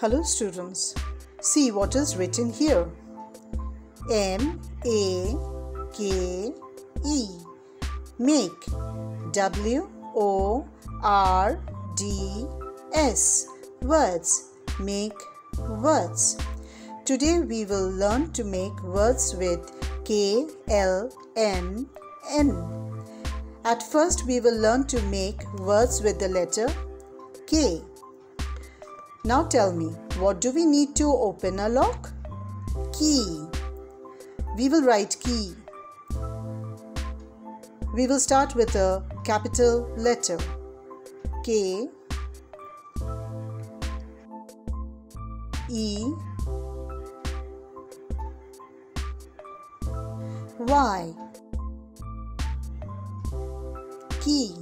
Hello students, see what is written here. M-A-K-E, make, W-O-R-D-S, words, make words. Today we will learn to make words with K-L-M-N. At first we will learn to make words with the letter K. Now tell me, what do we need to open a lock? Key. We will write key. We will start with a capital letter K, E, Y. Key.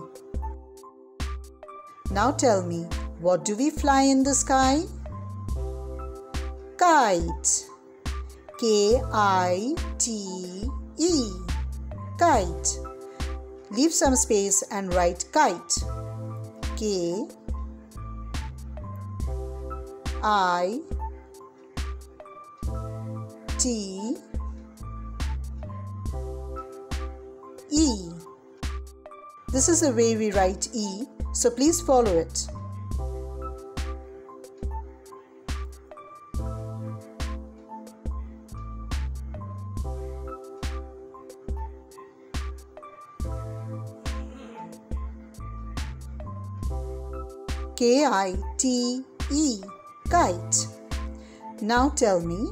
Now tell me, what do we fly in the sky? Kite. K-I-T-E. Kite. Leave some space and write kite. K I T E. This is the way we write E, so please follow it. K-I-T-E, kite. Now tell me,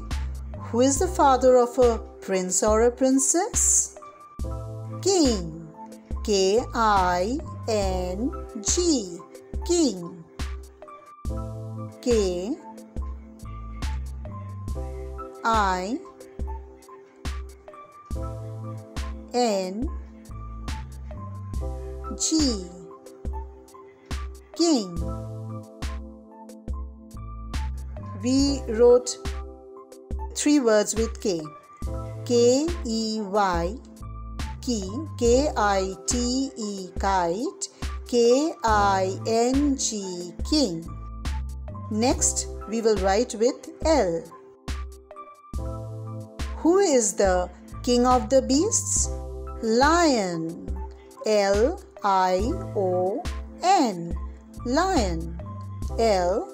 who is the father of a prince or a princess? King. K-I-N-G, king. K-I-N-G, king. We wrote 3 words with K. K-E-Y, key, K-I-T-E, kite, K-I-N-G, king. Next, we will write with L. Who is the king of the beasts? Lion. L-I-O-N. Lion. L-I-O-N.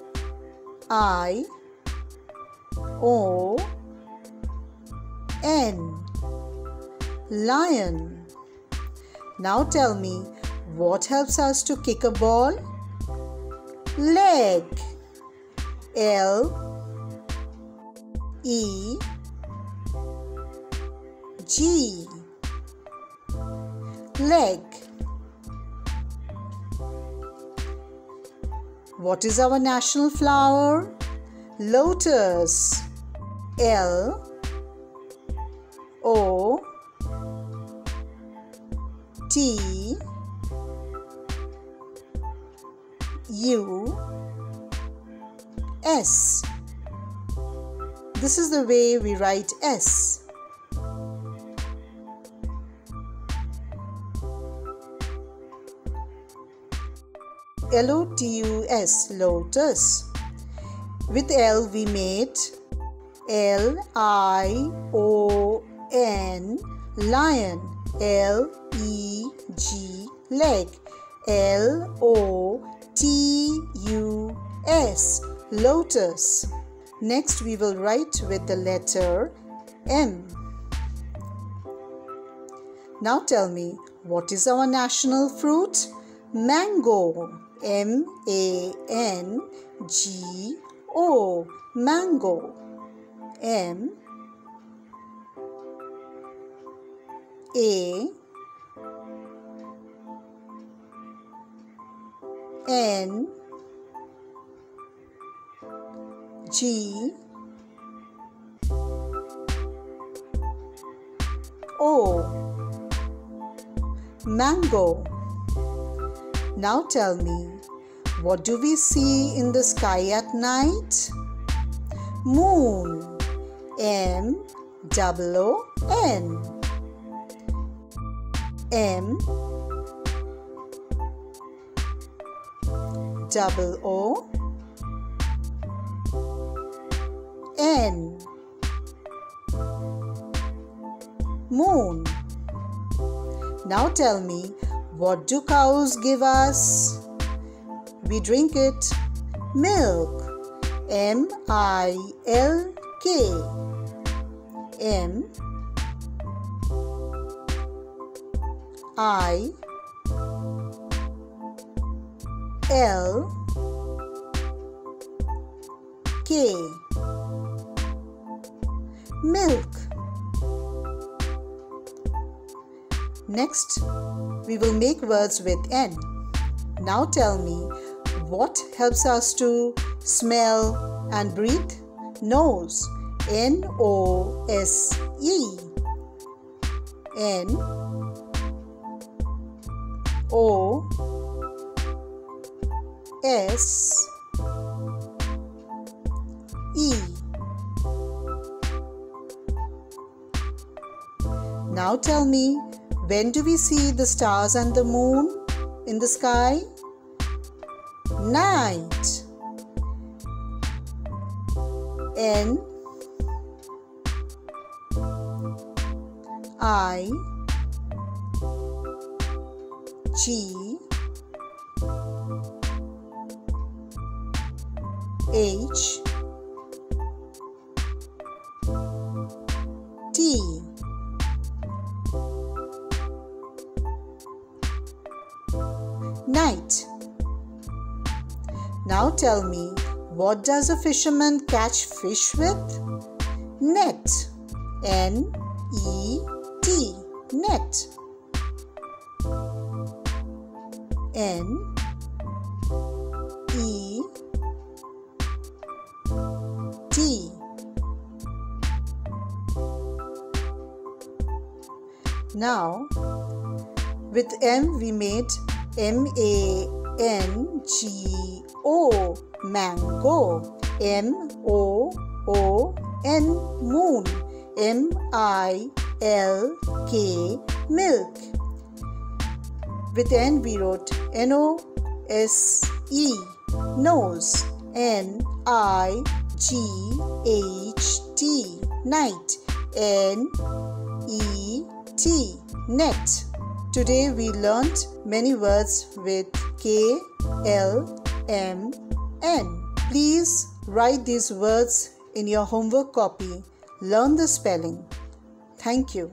Lion. Now tell me, what helps us to kick a ball? Leg. L-E-G. Leg. What is our national flower? Lotus. L-O-T-U-S. This is the way we write S. L-O-T-U-S, lotus. With L we made L-I-O-N, lion. L-E-G, leg. L-O-T-U-S, lotus. Next we will write with the letter M. Now tell me, what is our national fruit? Mango. M-A-N-G-O, mango. M-A-N-G-O, mango. Now tell me, what do we see in the sky at night? Moon. M-O-O-N. M-O-O N. Moon. Now tell me, what do cows give us? We drink it. Milk. M-I-L-K. M-I-L-K. Milk. Next, we will make words with N. Now tell me, what helps us to smell and breathe? Nose. N-O-S-E. N-O-S-E. Now tell me, when do we see the stars and the moon in the sky? Night. N-I-G-H-T. Night. Now tell me, what does a fisherman catch fish with? Net. N-E-T. Net. N-E-T. Now, with M we made M-A-N-G-O. Mango. M-O-O-N. Moon. M-I-L-K. Milk. With N we wrote N-O-S-E. Nose. N-I-G-H-T. Night. N-E-T. Net. Today we learnt many words with K, L, M, N. Please write these words in your homework copy. Learn the spelling. Thank you.